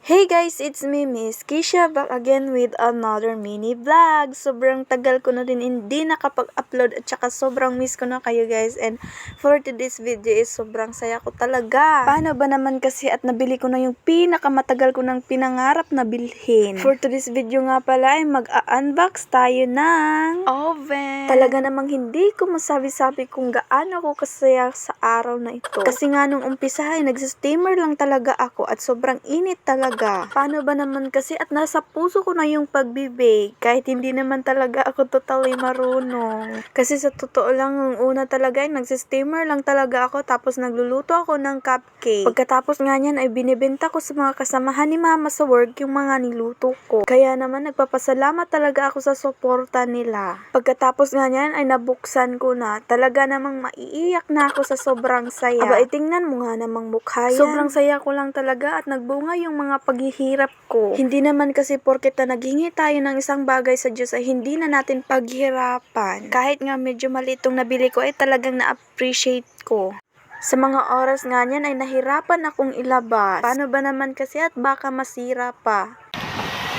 Hey guys, it's me, Miss Kisha, back again with another mini vlog. Sobrang tagal ko na din hindi nakapag-upload at saka sobrang miss ko na kayo guys. And for today's video is sobrang saya ko talaga. Paano ba naman kasi at nabili ko na yung pinakamatagal ko ng pinangarap na bilhin. For today's video nga pala ay mag-unbox tayo ng oven. Talaga namang hindi ko masabi-sabi kung gaano ako kasaya sa araw na ito. Kasi nga nung umpisa ay nagsisteamer lang talaga ako at sobrang init talaga. Paano ba naman kasi at nasa puso ko na yung pagbibake kahit hindi naman talaga ako totally marunong. Kasi sa totoo lang nung una talaga ay nagsisteamer lang talaga ako tapos nagluluto ako ng cupcake. Pagkatapos nga niyan ay binibenta ko sa mga kasamahan ni mama sa work yung mga niluto ko. Kaya naman nagpapasalamat talaga ako sa suporta nila. Pagkatapos nga niyan ay nabuksan ko na. Talaga namang maiiyak na ako sa sobrang saya. Aba itingnan mo nga namang mukha yan. Sobrang saya ko lang talaga at nagbunga yung mga paghihirap ko. Hindi naman kasi porket na naghingi tayo ng isang bagay sa Diyos ay hindi na natin paghirapan. Kahit nga medyo maliit itong nabili ko ay talagang na-appreciate ko. Sa mga oras nga niyan ay nahirapan akong ilabas. Paano ba naman kasi at baka masira pa?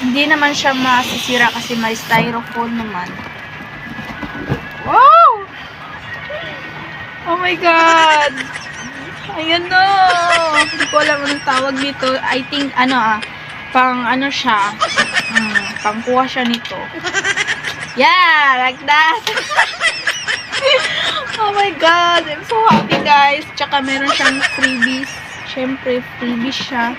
Hindi naman siya masisira kasi may styrofoam naman. Wow! Oh my God! Ayan na! Hindi ko alam anong tawag dito. I think, pang ano siya. Pangkuha siya nito. Yeah! Like that! Oh my God! I'm so happy guys! Tsaka meron siyang freebies. Siyempre, freebies siya.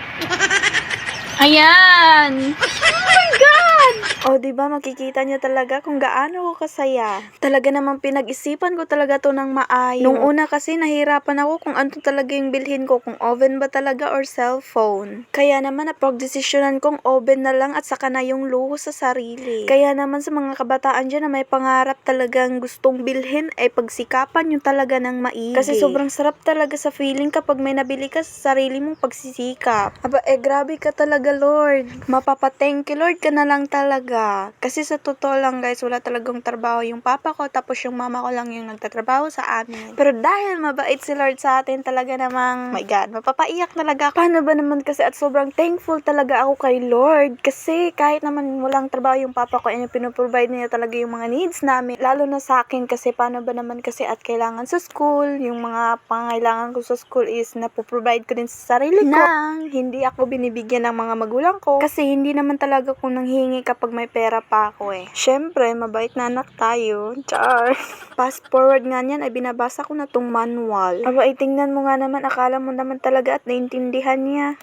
Ayan! Oh my God! O diba makikita niyo talaga kung gaano ako kasaya. Talaga namang pinag-isipan ko talaga to ng maayos. Nung una kasi nahirapan ako kung ano talaga yung bilhin ko, kung oven ba talaga or cellphone. Kaya naman napag-desisyonan kong oven na lang at saka na yung luho sa sarili. Kaya naman sa mga kabataan dyan na may pangarap talagang gustong bilhin ay pagsikapan yung talaga ng maigi. Kasi sobrang sarap talaga sa feeling kapag may nabili ka sa sarili mong pagsisikap. Aba grabe ka talaga Lord. Mapapa-thank you Lord ka na lang talaga. Kasi sa totoo lang guys, wala talagang trabaho yung papa ko tapos yung mama ko lang yung nagtatrabaho sa amin. Pero dahil mabait si Lord sa atin talaga namang, my God, mapapaiyak talaga ako. Paano ba naman kasi at sobrang thankful talaga ako kay Lord. Kasi kahit naman walang trabaho yung papa ko, pinoprovide niya talaga yung mga needs namin. Lalo na sa akin kasi paano ba naman kasi at kailangan sa school, yung mga pangailangan ko sa school is napoprovide ko din sa sarili ko. Nang hindi ako binibigyan ng mga magulang ko. Kasi hindi naman talaga ako nanghingi kapag may pera pa ako eh. Syempre, mabait na anak tayo. Char. Fast forward nga niyan ay binabasa ko na tong manual. Aba, tingnan mo nga naman, akala mo naman talaga at naintindihan niya.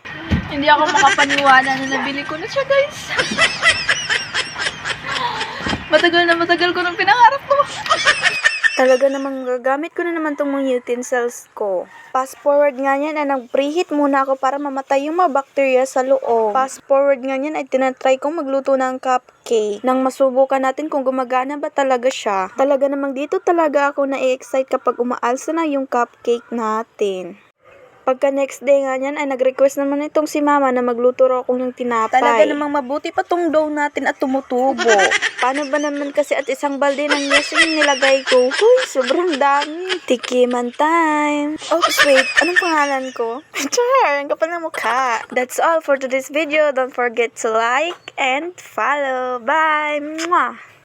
Hindi ako makapaniwala na nabili ko na siya guys. Matagal ko nang pinangarap ko. Talaga namang gagamit ko na naman tong mga utensils ko. Fast forward nga niyan ay nag-preheat muna ako para mamatay yung mga bacteria sa loob. Fast forward nga niyan ay tinatry kong magluto ng cupcake. Nang masubukan natin kung gumagana ba talaga siya. Talaga namang dito talaga ako na-excite kapag umaalsa na yung cupcake natin. Pagka next day nga niyan ay nag-request naman itong si mama na magluto raw ako ng tinapay. Talaga namang mabuti pa tong dough natin at tumutubo. Paano ba naman kasi at isang balde ng yes yung nilagay ko? Huy, sobrang dami. Tikiman time. Oops, wait. Anong pangalan ko? Char, ang kapal ng mukha. That's all for today's video. Don't forget to like and follow. Bye! Mwah!